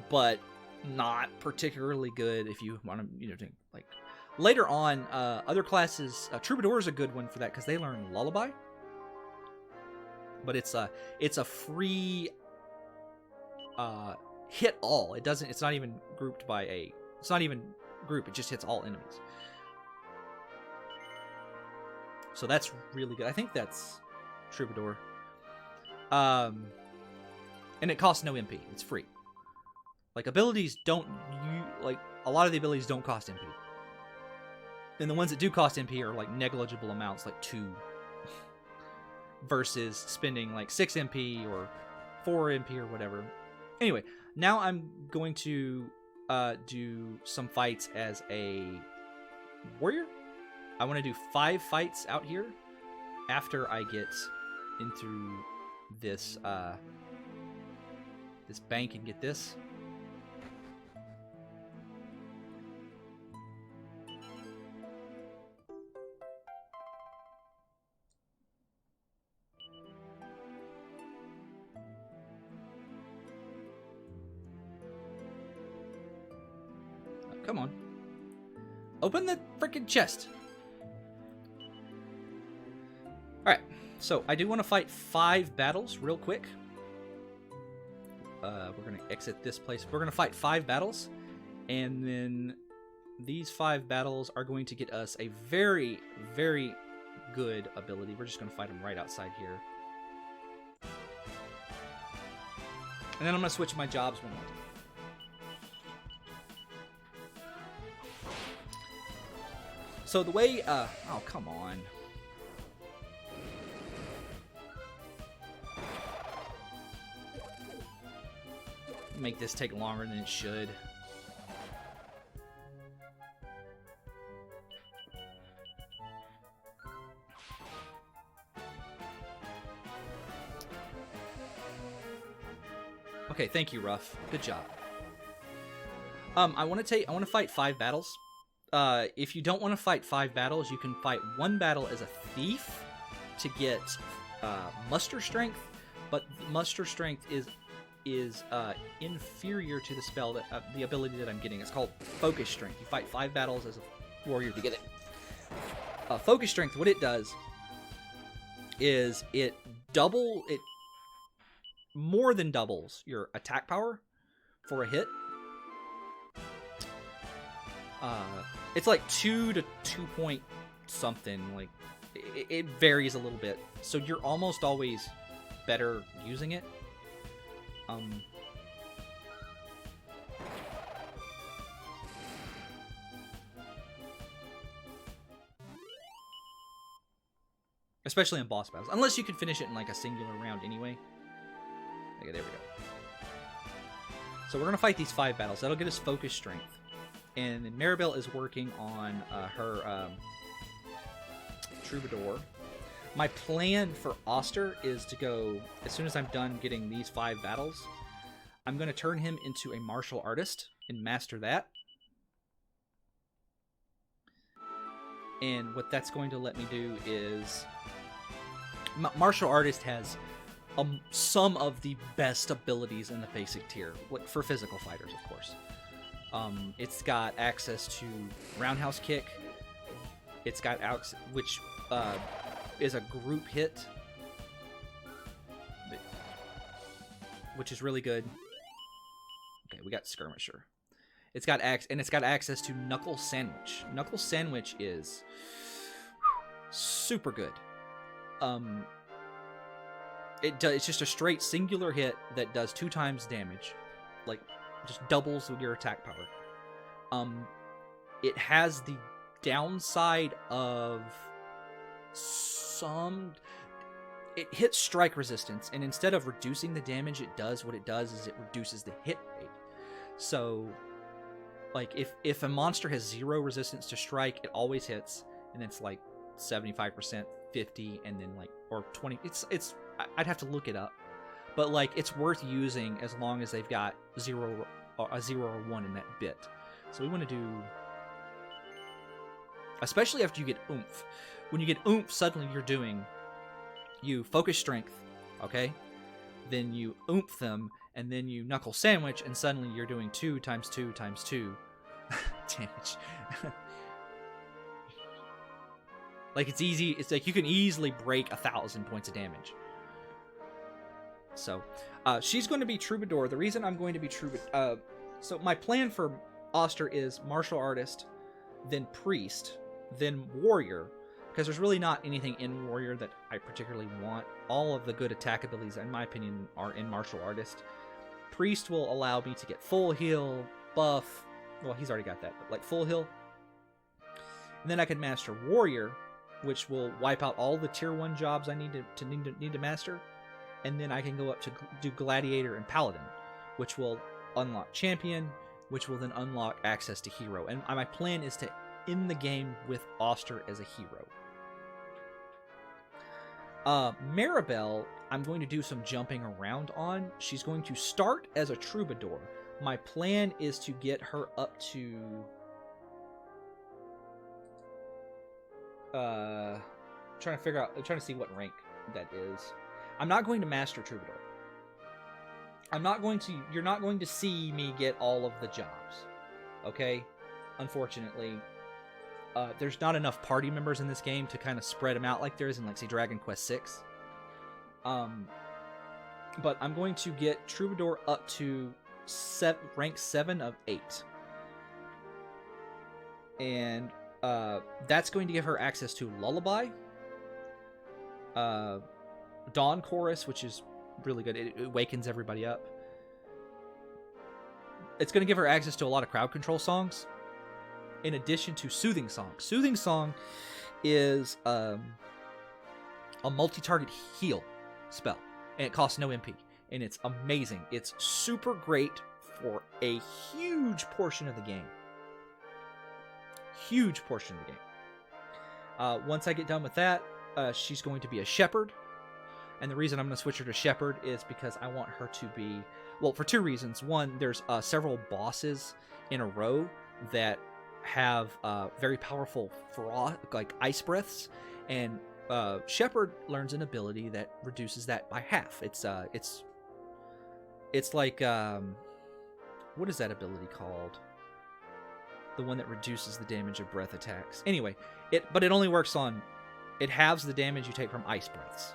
but not particularly good if you want to, like later on. Other classes, Troubadour is a good one for that because they learn Lullaby, but it's a free hit all. It's not even grouped by a. It's not even group. It just hits all enemies. So that's really good. I think that's Troubadour. And it costs no MP. It's free. Like, abilities don't... like, a lot of the abilities don't cost MP. And the ones that do cost MP are, like, negligible amounts, like 2. Versus spending, like, 6 MP or 4 MP or whatever. Anyway, now I'm going to do some fights as a warrior. I want to do 5 fights out here after I get into this this bank and get this. Come on. Open the freaking chest. Alright, so I do want to fight 5 battles real quick. We're going to exit this place. We're going to fight 5 battles. And then these 5 battles are going to get us a very, very good ability. We're just going to fight them right outside here. And then I'm going to switch my jobs one more time. So the way, oh, come on. Make this take longer than it should. Okay, thank you, Ruff. Good job. I want to fight 5 battles. If you don't want to fight 5 battles, you can fight 1 battle as a thief to get muster strength, but muster strength is inferior to the spell that the ability that I'm getting. It's called focus strength. You fight 5 battles as a warrior to get it. Focus strength, what it does is it more than doubles your attack power for a hit. It's like 2 to 2 point something. Like it varies a little bit, so you're almost always better using it. Especially in boss battles, unless you can finish it in like a singular round anyway. Okay, there we go. So we're gonna fight these 5 battles. That'll get us focus strength. And Maribel is working on her Troubadour. My plan for Oster is to go, as soon as I'm done getting these 5 battles, I'm going to turn him into a martial artist and master that. And what that's going to let me do is... martial artist has some of the best abilities in the basic tier, for physical fighters, of course. It's got access to roundhouse kick. It's got which is a group hit, which is really good. Okay, we got Skirmisher. It's got access to Knuckle Sandwich. Knuckle Sandwich is super good. It's just a straight singular hit that does 2 times damage, like just doubles your attack power. It has the downside of it hits strike resistance, and instead of reducing the damage it does, what it does is it reduces the hit rate. So like if a monster has 0 resistance to strike, it always hits, and it's like 75%, 50, and then like, or 20. It's I'd have to look it up, but like it's worth using as long as they've got a 0 or 1 in that bit. So we want to do, especially after you get oomph. When you get oomph, suddenly you focus strength, okay? Then you oomph them, and then you knuckle sandwich, and suddenly you're doing 2 times 2 times 2 damage. Like, it's easy. It's like you can easily break 1,000 points of damage. So, she's going to be Troubadour. The reason I'm going to be Troubadour... so my plan for Oster is Martial Artist, then Priest, then Warrior, because there's really not anything in Warrior that I particularly want. All of the good attack abilities, in my opinion, are in Martial Artist. Priest will allow me to get full heal, buff... Well, he's already got that, but like full heal. And then I can master Warrior, which will wipe out all the tier 1 jobs I need to master. And then I can go up to do Gladiator and Paladin, which will unlock Champion, which will then unlock access to Hero. And my plan is to end the game with Oster as a hero. Maribel, I'm going to do some jumping around on. She's going to start as a Troubadour. My plan is to get her up to... trying to see what rank that is. I'm not going to master Troubadour. You're not going to see me get all of the jobs. Okay? Unfortunately. There's not enough party members in this game to kind of spread them out like there is in, like, say, Dragon Quest VI. But I'm going to get Troubadour up to rank 7 of 8. And that's going to give her access to Lullaby, Dawn Chorus, which is really good. It wakens everybody up. It's going to give her access to a lot of crowd control songs, in addition to Soothing Song. Soothing Song is a multi-target heal spell, and it costs no MP, and it's amazing. It's super great for a huge portion of the game. Huge portion of the game. Once I get done with that, she's going to be a shepherd. And the reason I'm going to switch her to shepherd is because I want her to be... Well, for 2 reasons. One, there's several bosses in a row that have very powerful ice breaths. And shepherd learns an ability that reduces that by half. It's like... what is that ability called? The one that reduces the damage of breath attacks. Anyway, but it only works on... It halves the damage you take from ice breaths.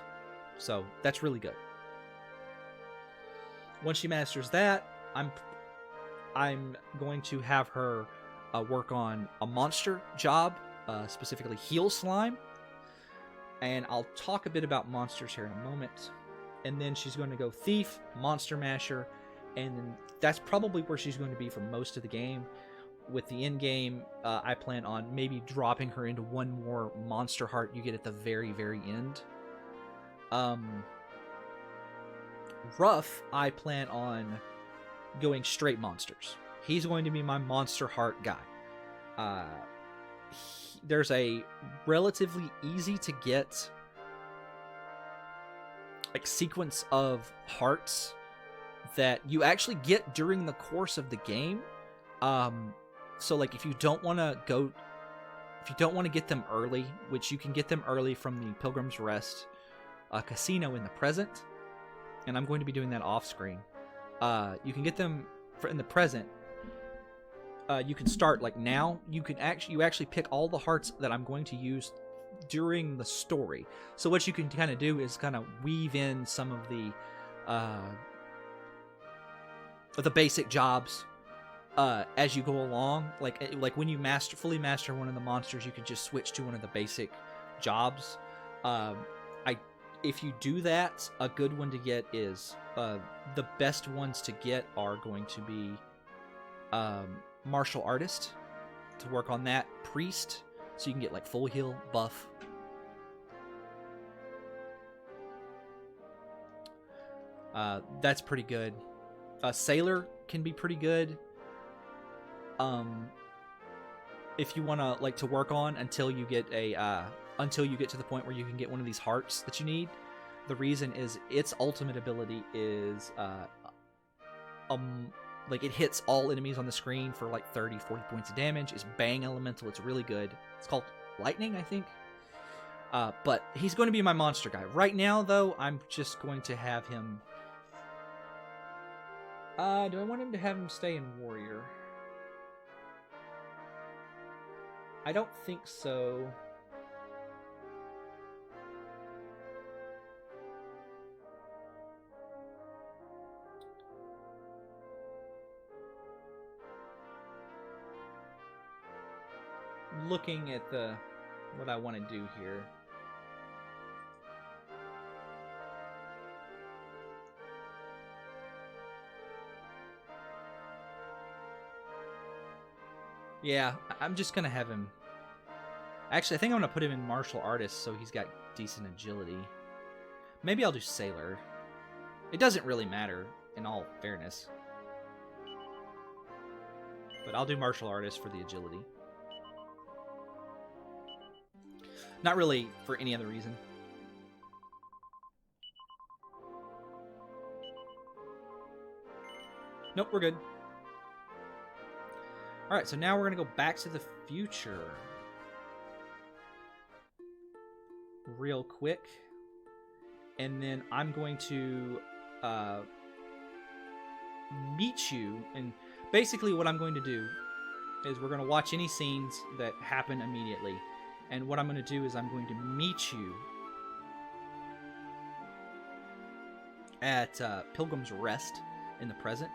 So, that's really good. Once she masters that, I'm going to have her work on a monster job, specifically Heal Slime. And I'll talk a bit about monsters here in a moment. And then she's going to go Thief, Monster Masher, and then that's probably where she's going to be for most of the game. With the end game, I plan on maybe dropping her into one more monster heart you get at the very, very end. Rough, I plan on going straight monsters. He's going to be my monster heart guy. There's a relatively easy to get sequence of hearts that you actually get during the course of the game. So if you don't want to get them early, which you can get them early from the Pilgrim's Rest casino in the present, and I'm going to be doing that off screen. You can get them in the present. You can start now. You actually pick all the hearts that I'm going to use during the story. So what you can kind of do is kind of weave in some of the basic jobs as you go along. Like when you fully master one of the monsters, you can just switch to one of the basic jobs. If you do that, a good one to get is the best ones to get are going to be Martial Artist, to work on that, Priest, so you can get full heal buff. That's pretty good. Sailor can be pretty good. If you want to work on until you get to the point where you can get one of these hearts that you need. The reason is its ultimate ability is it hits all enemies on the screen for 30-40 points of damage. It's Bang Elemental. It's really good. It's called Lightning, I think. But he's going to be my monster guy. Right now, though, I'm just going to have him... Do I want him to have him stay in Warrior? I don't think so. Looking at what I want to do here. Yeah, I'm just gonna have him. Actually, I think I'm gonna put him in martial artist so he's got decent agility. Maybe I'll do sailor. It doesn't really matter, in all fairness. But I'll do martial artist for the agility. Not really for any other reason. Nope, we're good. Alright, so now we're going to go back to the future. Real quick. And then I'm going to meet you. And basically what I'm going to do is we're going to watch any scenes that happen immediately. And what I'm going to do is I'm going to meet you at Pilgrim's Rest in the present.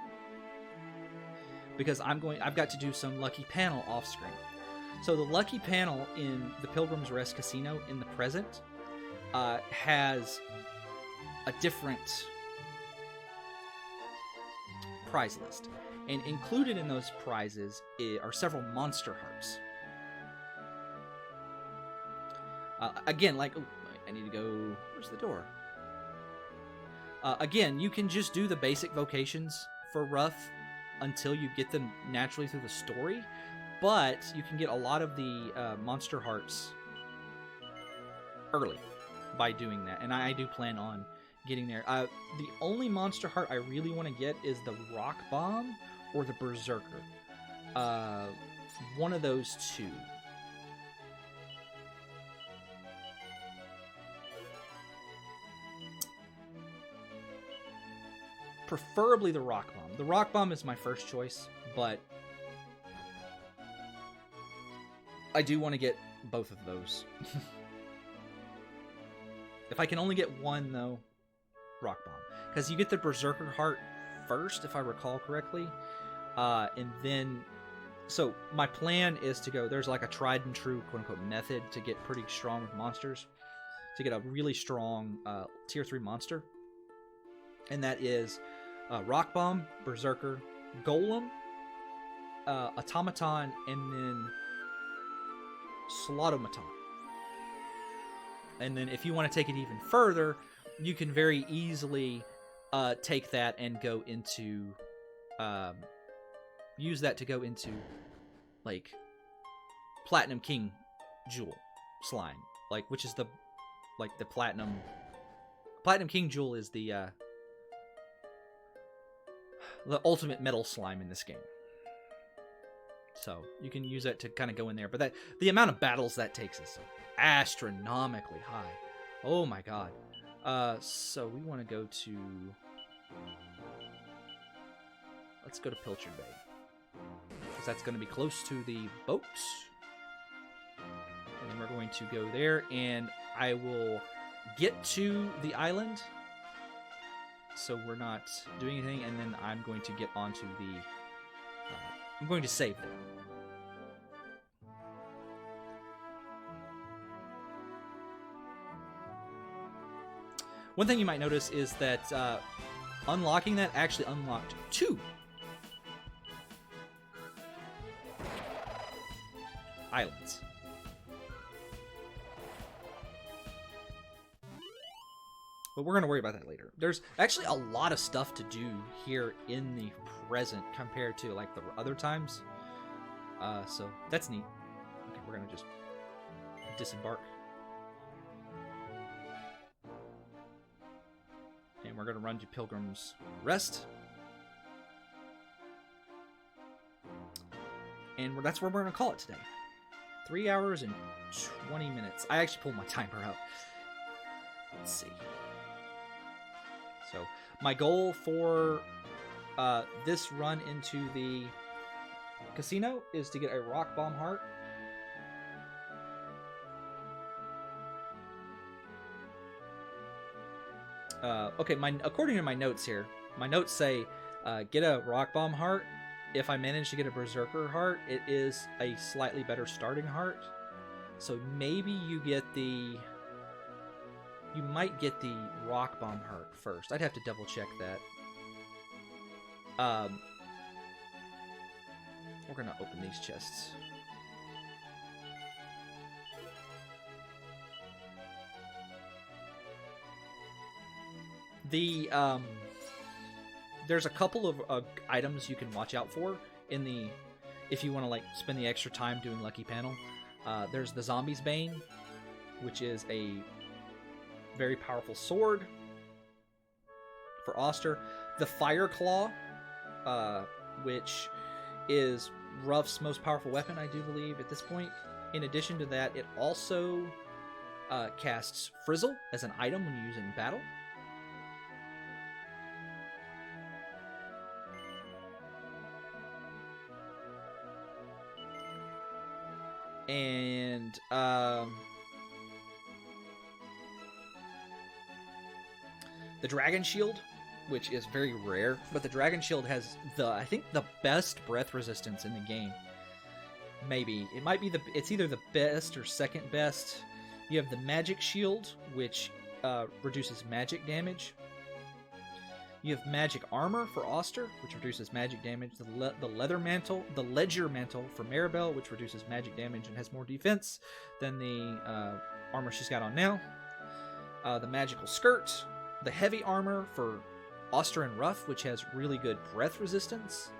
Because I've got to do some lucky panel off screen. So the lucky panel in the Pilgrim's Rest Casino in the present has a different prize list. And included in those prizes are several monster hearts. Again, like, oh, I need to go, where's the door? Again, you can just do the basic vocations for Rough until you get them naturally through the story, but you can get a lot of the monster hearts early by doing that, and I do plan on getting there. The only monster heart I really want to get is the Rock Bomb or the Berserker. One of those two. Preferably the Rock Bomb. The Rock Bomb is my first choice, but I do want to get both of those. If I can only get one, though, Rock Bomb. Because you get the Berserker Heart first, if I recall correctly. And then... So, my plan is to go... There's like a tried and true, quote-unquote, method to get pretty strong with monsters. To get a really strong Tier 3 monster. And that is... Rock Bomb, Berserker, Golem, Automaton, and then Slotomaton. And then if you want to take it even further, you can very easily take that and go into... use that to go into, like, Platinum King Jewel slime. Like, which is the Platinum... Platinum King Jewel is the ultimate metal slime in this game. So you can use it to kind of go in there, but the amount of battles that takes is astronomically high. Oh my god. So we want to go to... Let's go to Pilchard Bay, because that's going to be close to the boats. And we're going to go there, and I will get to the island, so we're not doing anything, and then I'm going to get onto the... I'm going to save them. One thing you might notice is that unlocking that actually unlocked 2 islands. But we're going to worry about that later. There's actually a lot of stuff to do here in the present compared to, like, the other times. So that's neat. Okay, we're going to just disembark. And we're going to run to Pilgrim's Rest. And that's where we're going to call it today. 3 hours and 20 minutes. I actually pulled my timer up. Let's see. So, my goal for this run into the casino is to get a rock bomb heart. Okay, according to my notes here, my notes say get a rock bomb heart. If I manage to get a berserker heart, it is a slightly better starting heart. So maybe you might get the rock bomb heart first. I'd have to double check that. We're gonna open these chests. There's a couple of items you can watch out for if you want to like spend the extra time doing Lucky Panel. There's the Zombie's Bane, which is a very powerful sword for Oster. The Fire Claw, which is Ruff's most powerful weapon, I do believe, at this point. In addition to that, it also casts Frizzle as an item when you use it in battle. And the Dragon Shield, which is very rare, but the Dragon Shield has I think the best breath resistance in the game. Maybe it might be it's either the best or second best. You have the Magic Shield, which reduces magic damage. You have Magic Armor for Oster, which reduces magic damage. The Leather Mantle, the Ledger Mantle for Maribel, which reduces magic damage and has more defense than the armor she's got on now. The Magical Skirt, the Heavy Armor for Oster and Ruff, which has really good breath resistance.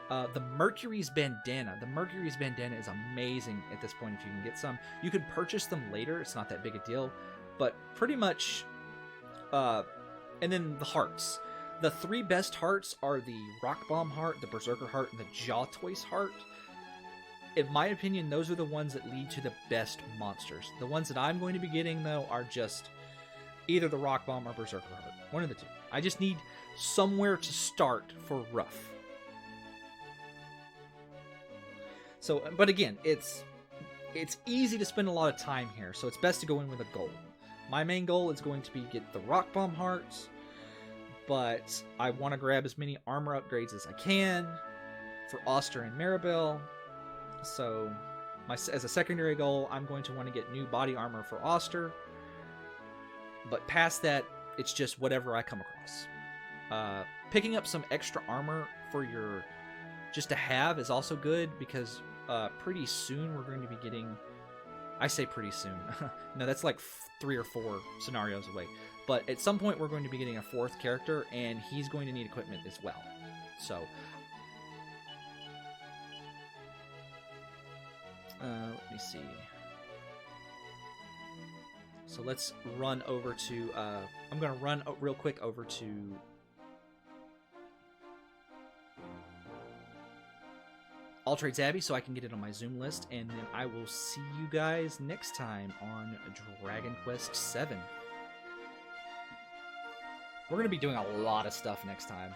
The Mercury's Bandana. The Mercury's Bandana is amazing at this point if you can get some. You can purchase them later. It's not that big a deal. But pretty much... and then the hearts. The three best hearts are the Rock Bomb heart, the Berserker heart, and the Jaw Toys heart. In my opinion, those are the ones that lead to the best monsters. The ones that I'm going to be getting, though, are just either the Rock Bomb or Berserker heart. One of the two. I just need somewhere to start for Ruff. So, but again, it's easy to spend a lot of time here, so it's best to go in with a goal. My main goal is going to be get the Rock Bomb hearts, but I want to grab as many armor upgrades as I can for Oster and Maribel. So, as a secondary goal, I'm going to want to get new body armor for Oster. But past that, it's just whatever I come across. Picking up some extra armor for just to have is also good, because pretty soon we're going to be getting... I say pretty soon. No, that's like 3 or 4 scenarios away. But at some point we're going to be getting a 4th character, and he's going to need equipment as well. So... let me see. So let's run over to... I'm going to run real quick over to... All Trades Abbey so I can get it on my Zoom list, and then I will see you guys next time on Dragon Quest VII. We're going to be doing a lot of stuff next time.